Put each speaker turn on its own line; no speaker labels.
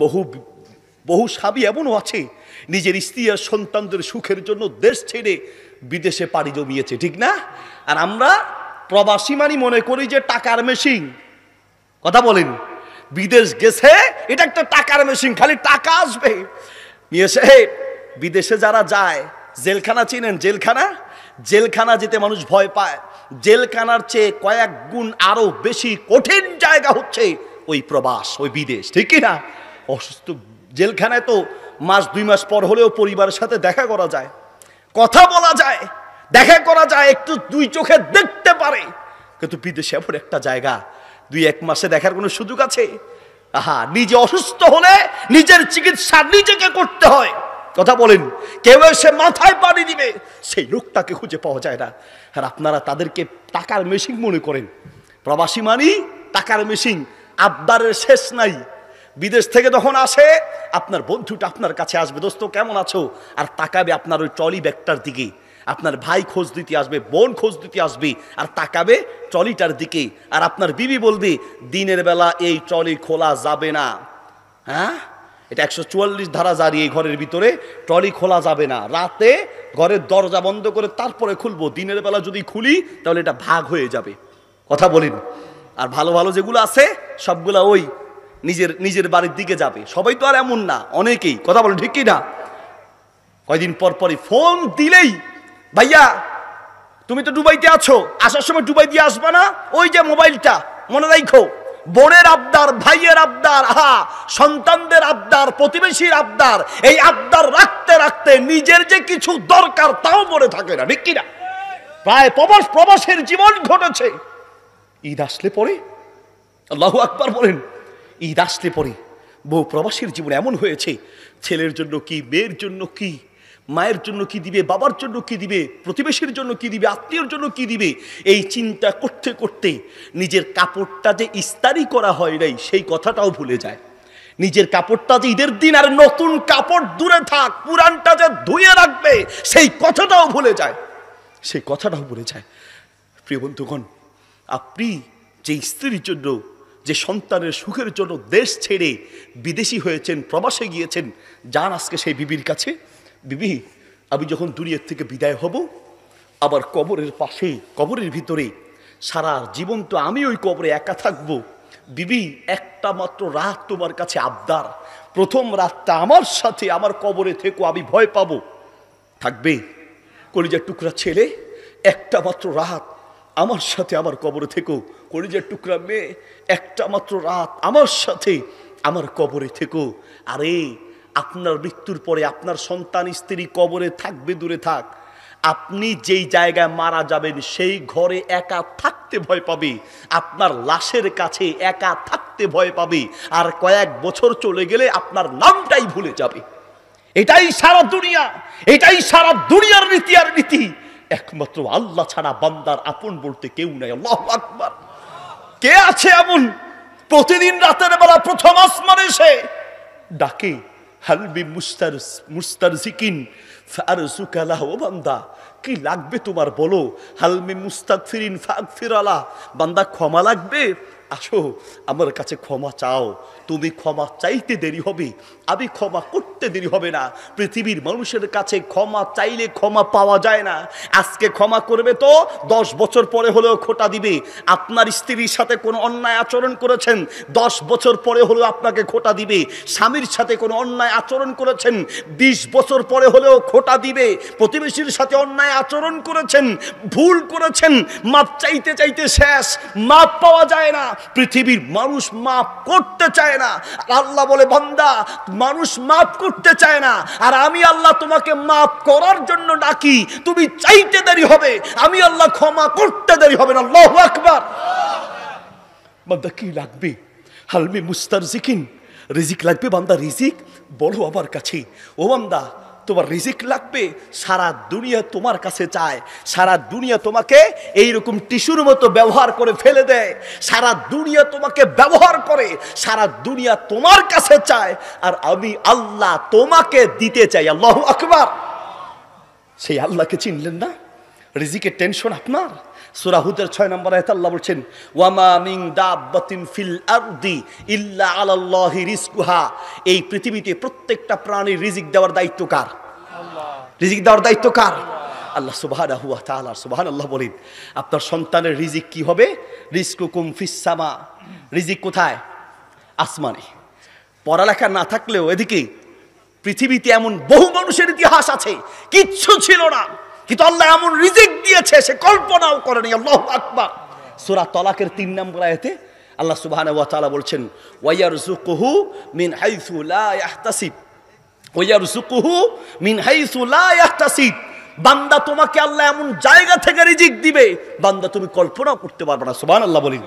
বহু বহু স্বামী এমনও আছে নিজের স্ত্রী আর সন্তানদের সুখের জন্য দেশ ছেড়ে বিদেশে পাড়ি জমিয়েছে, ঠিক না? আর আমরা প্রবাসী মানি মনে করি যে টাকার মেশিন। কথা বলেন, বিদেশ গেছে এটা একটা টাকার মেশিন, খালি টাকা আসবে নিয়ে এসে। বিদেশে যারা যায়, জেলখানা চিনেন? জেলখানা, জেলখানা যেতে মানুষ ভয় পায়। জেলখানার চেয়ে কয়েক গুণ আরো বেশি কঠিন জায়গা হচ্ছে ওই প্রবাস, ওই বিদেশ, ঠিক কিনা? অসুস্থ জেলখানায় তো মাস 2 মাস পর হলেও পরিবারের সাথে দেখা করা যায়, কথা বলা যায়, দেখা করা যায়, একটু 2 চোখে দেখতে পারে। কিন্তু বিদেশে এমন একটা জায়গা 2-1 মাসে দেখার কোনো সুযোগ আছে? আহা, নিজে অসুস্থ হলে নিজের চিকিৎসা নিজেকে করতে হয়। কথা বলেন, কেউ এসে মাথায় পানি দিবে সেই লোকটাকে খুঁজে পাওয়া যায় না। আর আপনারা তাদেরকে টাকার মেশিন মনে করেন। প্রবাসী মানি টাকার মেশিন, আবদারের শেষ নাই। বিদেশ থেকে যখন আসে আপনার বন্ধুটা আপনার কাছে আসবে, দোস্ত কেমন আছো, আর তাকাবে আপনার ওই ট্রলি ব্যাগটার দিকে। আপনার ভাই খোঁজ দিতে আসবে, বোন খোঁজ দিতে আসবে, আর তাকাবে ট্রলিটার দিকে। আর আপনার বিবি বলবে দিনের বেলা এই ট্রলি খোলা যাবে না। হ্যাঁ, এটা 144 ধারা জারি এই ঘরের ভিতরে, ট্রলি খোলা যাবে না। রাতে ঘরের দরজা বন্ধ করে তারপরে খুলবো, দিনের বেলা যদি খুলি তাহলে এটা ভাগ হয়ে যাবে। কথা বলেন। আর ভালো ভালো যেগুলো আছে সবগুলা ওই নিজের বাড়ির দিকে যাবে। সবাই তো আর এমন না, অনেকেই। কথা বলেন, ঠিক কি না? কয়দিন পর পরই ফোন দিলেই, ভাইয়া তুমি তো দুবাইতে আছো, আসার সময় দুবাই দিয়ে আসবা না? ওই যে মোবাইলটা মনে রাখো। বোনের আবদার, ভাইয়ের আবদার, সন্তানদের আবদার, প্রতিবেশীর আবদার, এই আবদার রাখতে রাখতে নিজের যে কিছু দরকার তাও মনে থাকে না, ঠিক কিনা? প্রায় প্রবাসের জীবন ঘটেছে। ঈদ আসলে পরে, আল্লাহু আকবার বলেন, ঈদ আসলে পরে বহু প্রবাসীর জীবন এমন হয়েছে, ছেলের জন্য কি, মেয়ের জন্য কি, মায়ের জন্য কি দিবে, বাবার জন্য কি দিবে, প্রতিবেশীর জন্য কি দিবে, আত্মীয়র জন্য কি দিবে, এই চিন্তা করতে করতে নিজের কাপড়টা যে ইস্তারি করা হয় নাই সেই কথাটাও ভুলে যায়। নিজের কাপড়টা যে ঈদের দিন আর নতুন কাপড় দূরে থাক, পুরানটা যে ধুয়ে রাখবে সেই কথাটাও ভুলে যায়, সেই কথাটাও ভুলে যায়। প্রিয় বন্ধুগণ, আপনি যে স্ত্রীর জন্য, যে সন্তানের সুখের জন্য দেশ ছেড়ে বিদেশি হয়েছেন, প্রবাসে গিয়েছেন, যান আজকে সেই বিবির কাছে। বিবি, আমি যখন দুনিয়ার থেকে বিদায় হব, আবার কবরের পাশে, কবরের ভিতরে সারা জীবন তো আমি ওই কবরে একা থাকব। বিবি, একটা মাত্র রাত তোমার কাছে আবদার, প্রথম রাতটা আমার সাথে আমার কবরে থেকো, আমি ভয় পাবো। থাকবে? কলিজার টুকরা ছেলে, একটা মাত্র রাত আমার সাথে আমার কবরে থেকো। কলিজার টুকরা মেয়ে, একটা মাত্র রাত আমার সাথে আমার কবরে থেকো। আরে আপনার মৃত্যুর পরে আপনার সন্তান স্ত্রী কবরে থাকবে, দূরে থাক, আপনি যেই জায়গায় মারা যাবেন সেই ঘরে একা থাকতে ভয় পাবে, আপনার লাশের কাছে একা থাকতে ভয় পাবে। আর কয়েক বছর চলে গেলে আপনার নামটাই ভুলে যাবে। এটাই সারা দুনিয়া, এটাই সারা দুনিয়ার রীতি। আর রীতি একমাত্র আল্লাহ ছাড়া বান্দার আপন বলতে কেউ নাই। আল্লাহু আকবার। কে আছে এমন প্রতিদিন রাতের বেলা প্রথম আসমানে এসে ডাকে, হালবি মুস্তারজিকিন ফারজুকা লাহু, ও বান্দা কি লাগবে তোমার বলো। হালমি মুস্তাগফিরিন ফাগফির আলা, বান্দা ক্ষমা লাগবে, আসো আমার কাছে ক্ষমা চাও। তুমি ক্ষমা চাইতে দেরি হবে, আমি ক্ষমা করতে দেরি হবে না। পৃথিবীর মানুষের কাছে ক্ষমা চাইলে ক্ষমা পাওয়া যায় না। আজকে ক্ষমা করবে তো 10 বছর পরে হলেও খোঁটা দিবে। আপনার স্ত্রীর সাথে কোনো অন্যায় আচরণ করেছেন, 10 বছর পরে হলেও আপনাকে খোঁটা দিবে। স্বামীর সাথে কোনো অন্যায় আচরণ করেছেন, 20 বছর পরে হলেও খোঁটা দিবে। প্রতিবেশীর সাথে অন্যায় আচরণ করেছেন, ভুল করেছেন, মাপ চাইতে চাইতে শেষ, মাপ পাওয়া যায় না। পৃথিবীর মানুষ মাপ করতে চায় না। আল্লাহ বলে, বান্দা মানুষ মাপ করতে চায় না, আর আমি আল্লাহ তোমাকে মাপ করার জন্য ডাকি। তুমি চাইতে দেরি হবে, আমি আল্লাহ ক্ষমা করতে দেরি হবে না। আল্লাহু আকবার। বান্দা কি লাগবে? হালমি মুস্তারজিকিন, রিজিক লাগবে। বান্দা রিজিক বলো আমার কাছে। ও বান্দা তোমার রিজিক লাগবে, সারা দুনিয়া তোমার কাছে চায়, সারা দুনিয়া তোমাকে এইরকম টিস্যুর মতো ব্যবহার করে ফেলে দেয়, সারা দুনিয়া তোমাকে ব্যবহার করে, সারা দুনিয়া তোমার কাছে চায়, আর আমি আল্লাহ তোমাকে দিতে চাই। আল্লাহু আকবার। সেই আল্লাহকে চিনলেন না? রিজিকের টেনশন আপনার? সূরা হুদের 6 নম্বর আয়াতে আল্লাহ বলছেন, ওয়ামা মিন দাব্বাতিন ফিল আরদি ইল্লা আলাল্লাহি রিজকুহা। এই পৃথিবীতে প্রত্যেকটা প্রাণীর রিজিক দেওয়ার দায়িত্ব কার? আল্লাহ। রিজিক দেওয়ার দায়িত্ব কার? আল্লাহ সুবহানাহু ওয়া তাআলা। সুবহানাল্লাহ বলেন। আপনার সন্তানের রিজিক কি হবে? রিজকুকুম ফিস সামা। রিজিক কোথায়? আসমানে। পড়ালেখা না থাকলেও এদিকে পৃথিবীতে এমন বহু মানুষের ইতিহাস আছে, কিচ্ছু ছিল না, কিন্তু আল্লাহ এমন রিজিক দিয়েছে সে কল্পনাও করেনি। আল্লাহু আকবার। সূরা তালাকের 3 নম্বর আয়াতে আল্লাহ সুবহানাহু ওয়া তাআলা বলছেন, ওয়ায়ারযুকুহু মিন হাইসু লা ইয়াহতাসিব। ওয়ায়ারযুকুহু মিন হাইসু লা ইয়াহতাসিব। বান্দা তোমাকে আল্লাহ এমন জায়গা থেকে রিজিক দিবে, বান্দা তুমি কল্পনাও করতে পারবে না। সুবহানাল্লাহ বলেন।